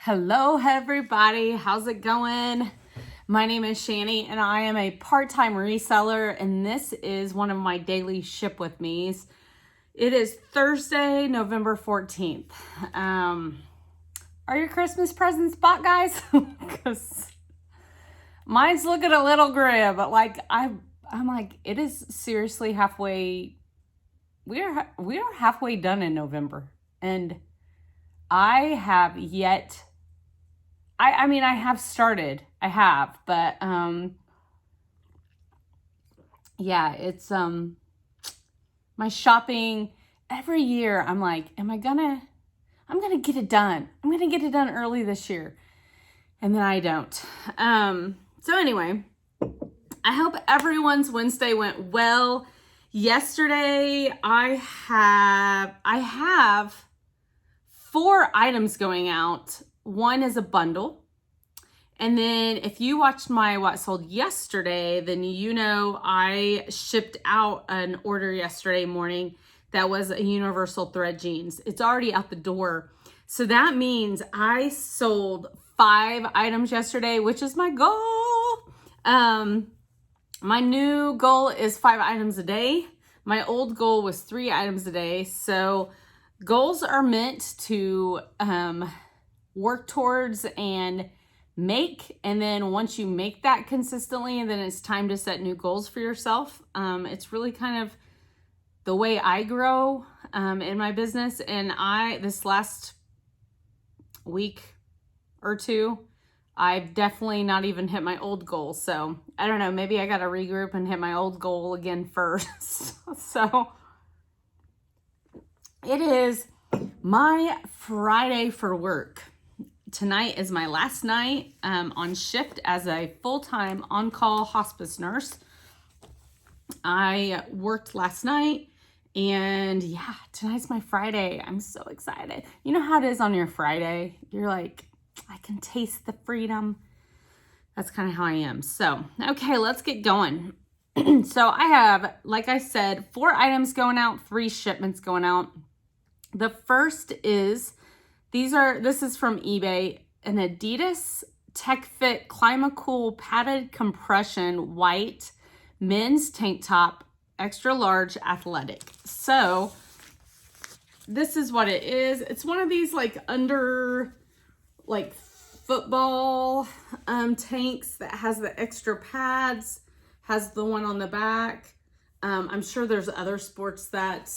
Hello, everybody. How's it going? My name is Shani, and I am a part-time reseller, and this is one of my daily ship with me's. It is Thursday, November 14th. Are your Christmas presents bought, guys? Because mine's looking a little grim, but I'm like, it is seriously halfway. We are halfway done in November, and I have yet. I mean, I have started. I have, but yeah, it's my shopping every year. I'm like, I'm gonna get it done. I'm gonna get it done early this year, and then I don't. So anyway, I hope everyone's Wednesday went well. Yesterday, I have 4 items going out. One is a bundle. And then if you watched my What Sold yesterday, then you know I shipped out an order yesterday morning that was a universal thread jeans. It's already out the door. So that means I sold 5 items yesterday, which is my goal. My new goal is 5 items a day. My old goal was 3 items a day. So goals are meant to work towards and make, and then once you make that consistently, then it's time to set new goals for yourself. It's really kind of the way I grow in my business. And this last week or two, I've definitely not even hit my old goal. So I don't know, maybe I got to regroup and hit my old goal again first. So it is my Friday for work. Tonight is my last night on shift as a full-time on-call hospice nurse. I worked last night, and yeah, tonight's my Friday. I'm so excited. You know how it is on your Friday? You're like, I can taste the freedom. That's kind of how I am. So, okay, let's get going. So I have, like I said, 4 items going out, 3 shipments going out. The first is, this is from eBay, an Adidas Tech Fit Climacool padded compression white men's tank top, extra large athletic. So this is what it is. It's one of these under football tanks that has the extra pads, has the one on the back. I'm sure there's other sports that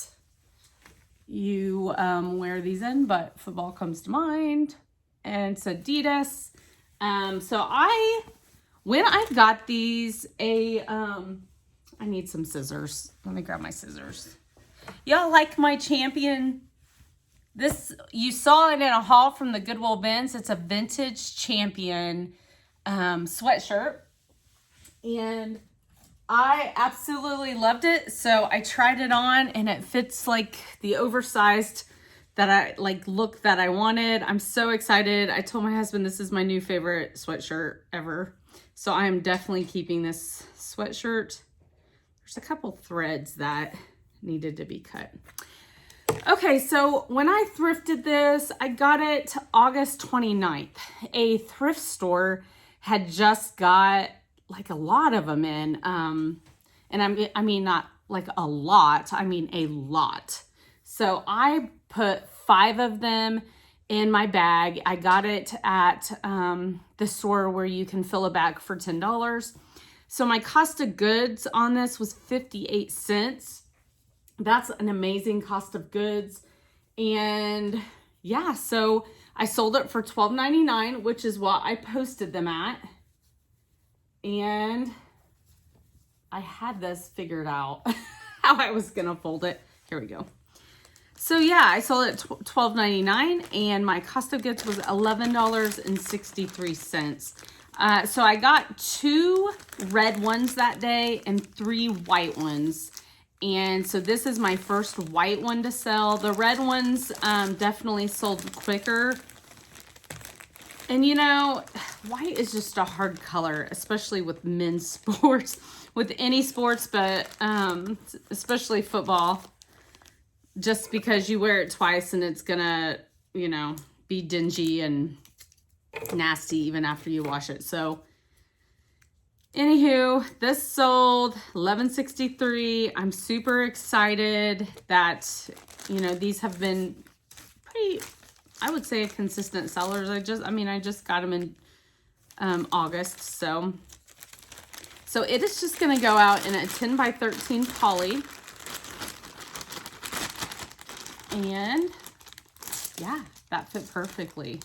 you wear these in, but football comes to mind, and it's Adidas. So when I got these, I need some scissors. Let me grab my scissors. Y'all like my Champion? This, you saw it in a haul from the Goodwill bins. It's a vintage Champion sweatshirt, and I absolutely loved it. So I tried it on, and it fits like the oversized look that I wanted. I'm so excited. I told my husband this is my new favorite sweatshirt ever. So I am definitely keeping this sweatshirt. There's a couple threads that needed to be cut. Okay, so when I thrifted this, I got it August 29th. A thrift store had just got a lot of them in, and I mean not like a lot, I mean a lot. So I put 5 of them in my bag. I got it at the store where you can fill a bag for $10. So my cost of goods on this was 58 cents. That's an amazing cost of goods. And yeah, so I sold it for $12.99, which is what I posted them at. And I had this figured out how I was gonna fold it. Here we go. So yeah, I sold it at $12.99, and my cost of goods was $11.63. So I got 2 red ones that day and 3 white ones. And so this is my first white one to sell. The red ones definitely sold quicker. And you know, white is just a hard color, especially with men's sports, with any sports, but especially football, just because you wear it twice and it's gonna, be dingy and nasty even after you wash it. So anywho, this sold $11.63. I'm super excited that, you know, these have been pretty, I would say, consistent sellers. I just got them in August. So it is just going to go out in a 10 by 13 poly. And yeah, that fit perfectly.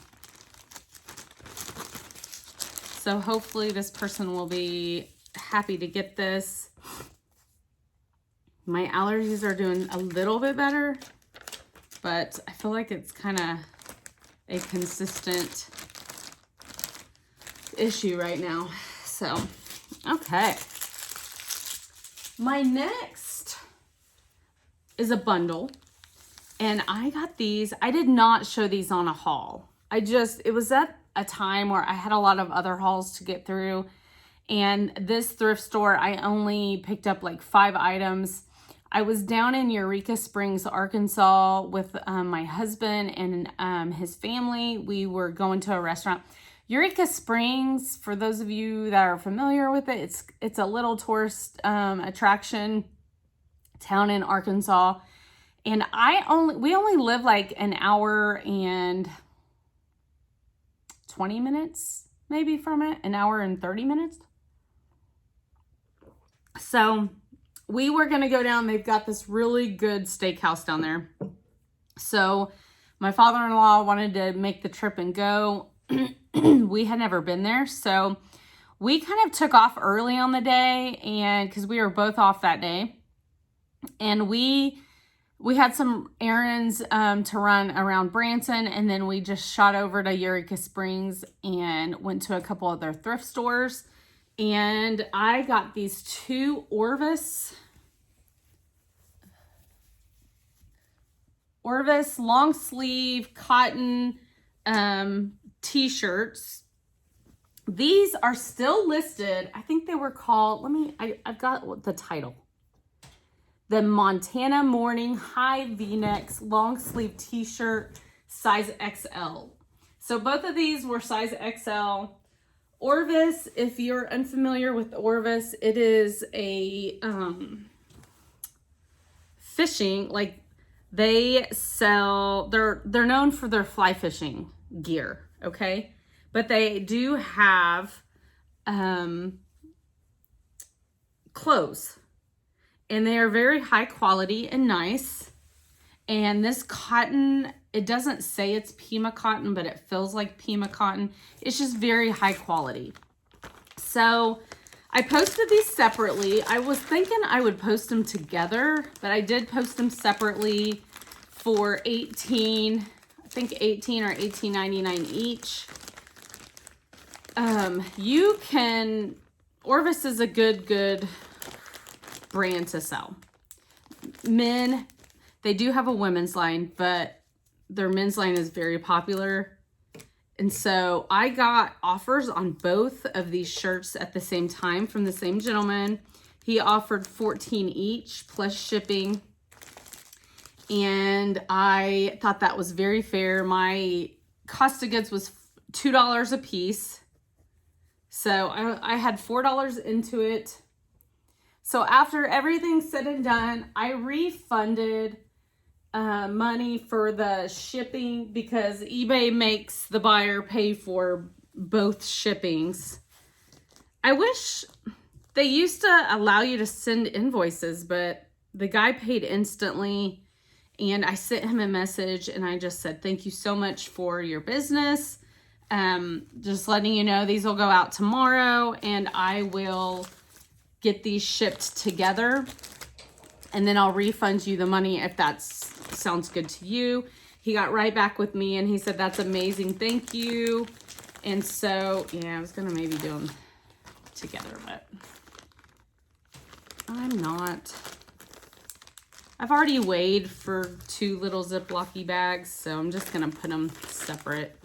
So hopefully this person will be happy to get this. My allergies are doing a little bit better, but I feel like it's kind of a consistent issue right now. So, okay. My next is a bundle. And I got these. I did not show these on a haul. It was at a time where I had a lot of other hauls to get through. And this thrift store, I only picked up like 5 items. I was down in Eureka Springs, Arkansas with my husband and his family. We were going to a restaurant. Eureka Springs, for those of you that are familiar with it, it's a little tourist attraction town in Arkansas. And we only live like an hour and 20 minutes maybe from it, an hour and 30 minutes. So we were going to go down. They've got this really good steakhouse down there. So my father-in-law wanted to make the trip and go. We had never been there. So we kind of took off early on the day, and because we were both off that day. And we had some errands to run around Branson, and then we just shot over to Eureka Springs and went to a couple other thrift stores. And I got these 2 Orvis long sleeve cotton t-shirts. These are still listed. I think they were called, I've got the title. The Montana Morning High V-necks long sleeve t-shirt, size XL. So both of these were size XL. Orvis, if you're unfamiliar with Orvis, it is a fishing, like they sell, they're known for their fly fishing gear, okay? But they do have clothes. And they are very high quality and nice. And this cotton, it doesn't say it's Pima cotton, but it feels like Pima cotton. It's just very high quality. So I posted these separately. I was thinking I would post them together, but I did post them separately for $18 or $18.99 each. Orvis is a good brand to sell. Men, they do have a women's line, but their men's line is very popular. And so I got offers on both of these shirts at the same time from the same gentleman. He offered $14 each plus shipping. And I thought that was very fair. My cost of goods was $2 a piece. So I had $4 into it. So after everything's said and done, I refunded money for the shipping because eBay makes the buyer pay for both shippings. I wish they used to allow you to send invoices, but the guy paid instantly. And I sent him a message and I just said, thank you so much for your business. Just letting you know these will go out tomorrow and I will get these shipped together. And then I'll refund you the money if that sounds good to you. He got right back with me and he said, that's amazing. Thank you. And so, yeah, I was going to maybe do them together, but I'm not. I've already weighed for 2 little Ziploc-y bags, so I'm just going to put them separate.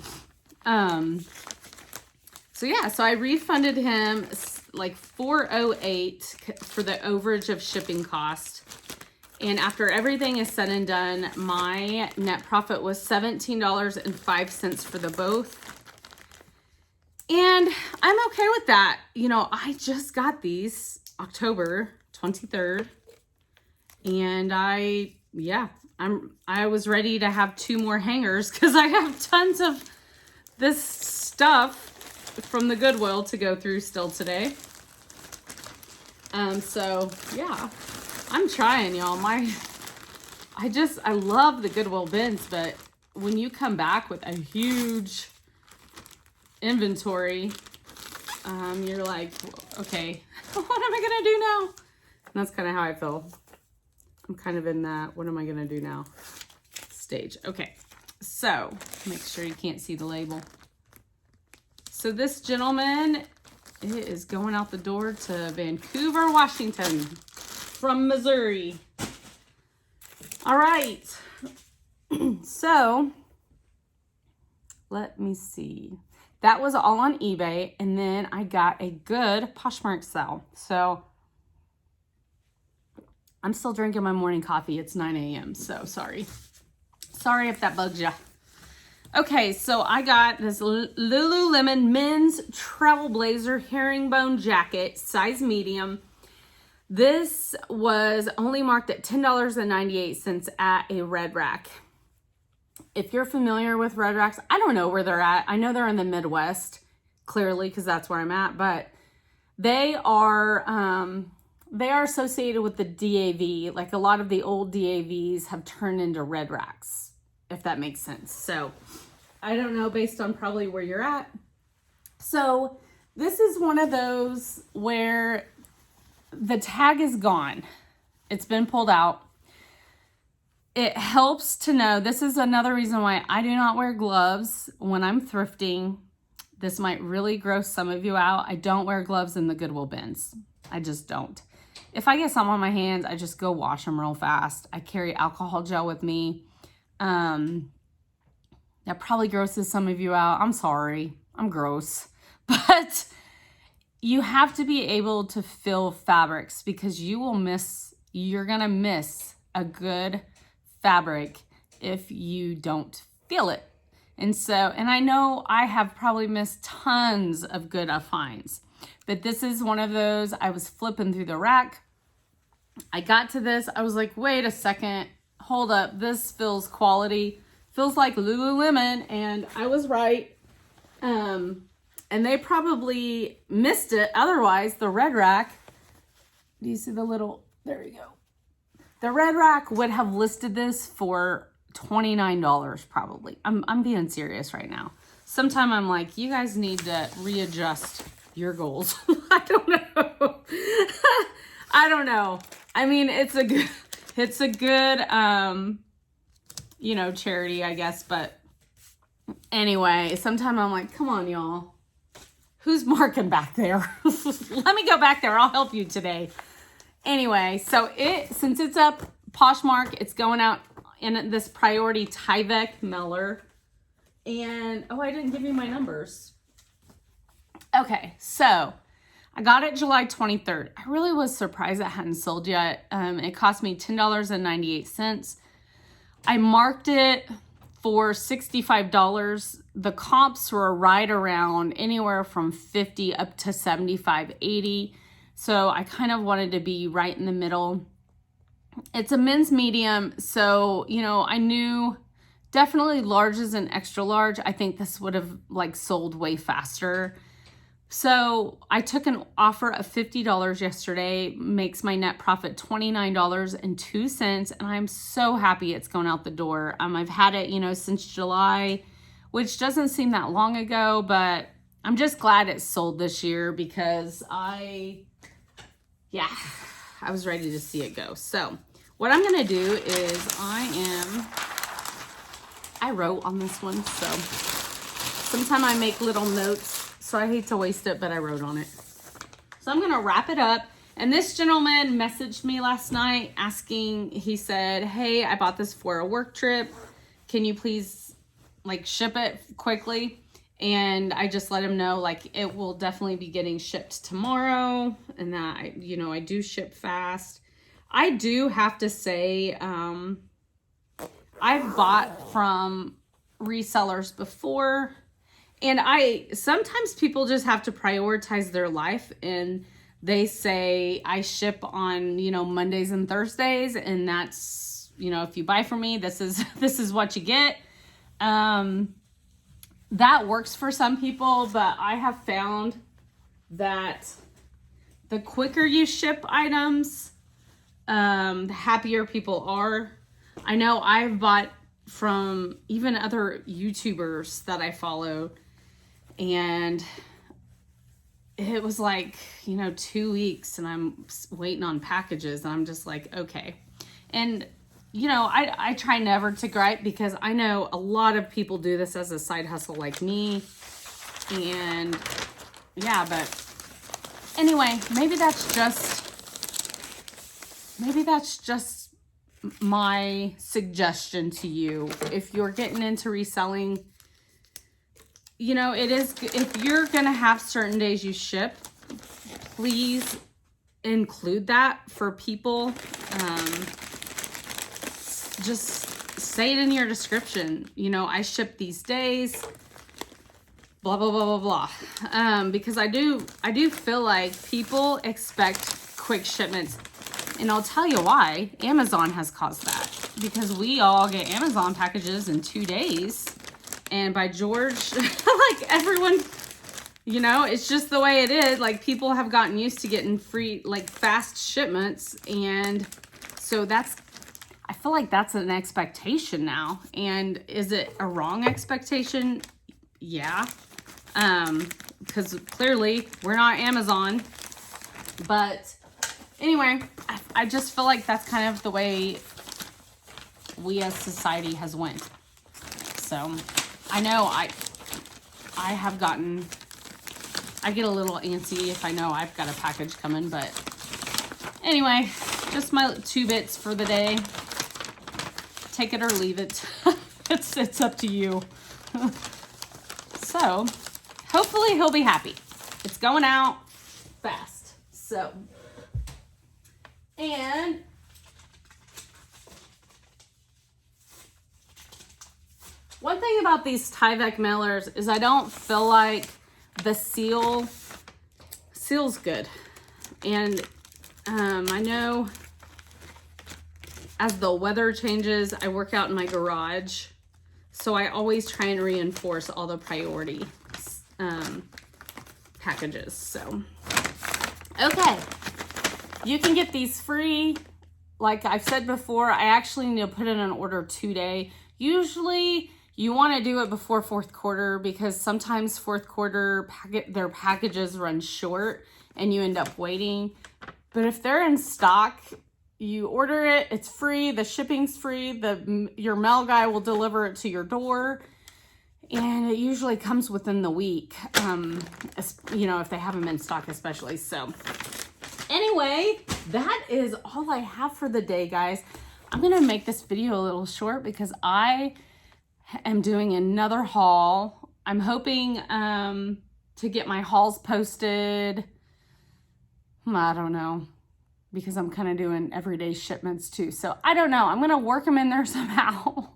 So yeah, so I refunded him like $4.08 for the overage of shipping cost. And after everything is said and done, my net profit was $17.05 for the both. And I'm okay with that. You know, I just got these October 23rd. And I was ready to have 2 more hangers because I have tons of this stuff from the Goodwill to go through still today. So yeah, I'm trying, y'all. I love the Goodwill bins, but when you come back with a huge inventory, you're like, okay, what am I gonna do now? And that's kind of how I feel. I'm kind of in that, what am I gonna do now stage. Okay, so make sure you can't see the label. So this gentleman, it is going out the door to Vancouver, Washington from Missouri. All right, so let me see. That was all on eBay, and then I got a good Poshmark sale. So I'm still drinking my morning coffee. It's 9 a.m., so sorry. Sorry if that bugs you. Okay, so I got this Lululemon men's travel blazer herringbone jacket, size medium. This was only marked at $10.98 at a Red Rack. If you're familiar with Red Racks, I don't know where they're at. I know they're in the Midwest, clearly, because that's where I'm at, but they are associated with the DAV. Like a lot of the old DAVs have turned into Red Racks, if that makes sense. So I don't know, based on probably where you're at. So this is one of those where the tag is gone. It's been pulled out. It helps to know, this is another reason why I do not wear gloves when I'm thrifting. This might really gross some of you out. I don't wear gloves in the Goodwill bins. I just don't. If I get something on my hands, I just go wash them real fast. I carry alcohol gel with me. That probably grosses some of you out. I'm sorry. I'm gross. But you have to be able to feel fabrics because you're going to miss a good fabric if you don't feel it. And I know I have probably missed tons of good finds, but this is one of those. I was flipping through the rack. I got to this. I was like, wait a second, hold up. This feels quality, feels like Lululemon. And I was right. And they probably missed it. Otherwise, the Red Rack, do you see the little, there you go. The Red Rack would have listed this for $29 probably. I'm being serious right now. Sometime I'm like, you guys need to readjust your goals. I don't know. I don't know. I mean, it's a good, charity, I guess. But anyway, sometime I'm like, come on, y'all. Who's marking back there? Let me go back there. I'll help you today. Anyway, so since it's up Poshmark, it's going out in this priority Tyvek mailer. And, I didn't give you my numbers. Okay, so I got it July 23rd. I really was surprised it hadn't sold yet. It cost me $10.98. I marked it for $65. The comps were right around anywhere from 50 up to 75, 80. So I kind of wanted to be right in the middle. It's a men's medium. So, I knew definitely larges and extra large. I think this would have sold way faster. So I took an offer of $50 yesterday, makes my net profit $29.02. And I'm so happy it's going out the door. I've had it, since July, which doesn't seem that long ago, but I'm just glad it sold this year because I was ready to see it go. So what I'm going to do is I wrote on this one. So sometimes I make little notes, so I hate to waste it, but I wrote on it. So I'm going to wrap it up. And this gentleman messaged me last night he said, hey, I bought this for a work trip. Can you please ship it quickly? And I just let him know, it will definitely be getting shipped tomorrow and that, I do ship fast. I do have to say, I've bought from resellers before And sometimes people just have to prioritize their life, and they say I ship on, Mondays and Thursdays, and that's, if you buy from me, this is what you get. That works for some people, but I have found that the quicker you ship items, the happier people are. I know I've bought from even other YouTubers that I follow, and it was like, 2 weeks, and I'm waiting on packages, and I'm just like, okay. And, I try never to gripe, because I know a lot of people do this as a side hustle like me. And yeah, but anyway, maybe that's just my suggestion to you. If you're getting into reselling, it is, if you're going to have certain days you ship, please include that for people. Just say it in your description. I ship these days, blah, blah, blah, blah, blah. Because I do feel like people expect quick shipments. And I'll tell you why. Amazon has caused that. Because we all get Amazon packages in 2 days. And by George, like everyone, it's just the way it is. Like, people have gotten used to getting free, like, fast shipments. And so I feel like that's an expectation now. And is it a wrong expectation? Yeah. Because clearly we're not Amazon. But anyway, I just feel like that's kind of the way we as society has went. So I know I get a little antsy if I know I've got a package coming, but anyway, just my 2 bits for the day. Take it or leave it. It's up to you. So hopefully he'll be happy. It's going out fast. So, and one thing about these Tyvek mailers is I don't feel like the seal's good. And I know as the weather changes, I work out in my garage, so I always try and reinforce all the priority packages. So, okay, you can get these free. Like I've said before, I actually need to put in an order today. Usually you want to do it before 4th quarter, because sometimes 4th quarter their packages run short and you end up waiting. But if they're in stock, you order it, it's free, the shipping's free, your mail guy will deliver it to your door, and it usually comes within the week, if they have them in stock especially. So anyway, that is all I have for the day, guys. I'm gonna make this video a little short because I am doing another haul. I'm hoping to get my hauls posted, I don't know, because I'm kind of doing everyday shipments too. So I don't know. I'm going to work them in there somehow.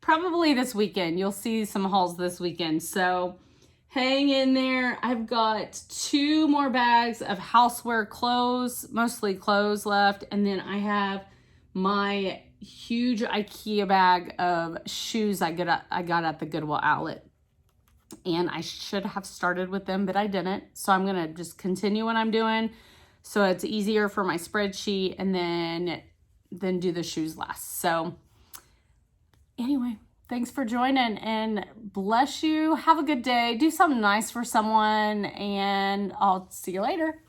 Probably this weekend. You'll see some hauls this weekend. So hang in there. I've got 2 more bags of houseware clothes, mostly clothes left. And then I have my huge IKEA bag of shoes I got at the Goodwill outlet. And I should have started with them, but I didn't. So I'm going to just continue what I'm doing, so it's easier for my spreadsheet, and then do the shoes last. So anyway, thanks for joining, and bless you. Have a good day. Do something nice for someone, and I'll see you later.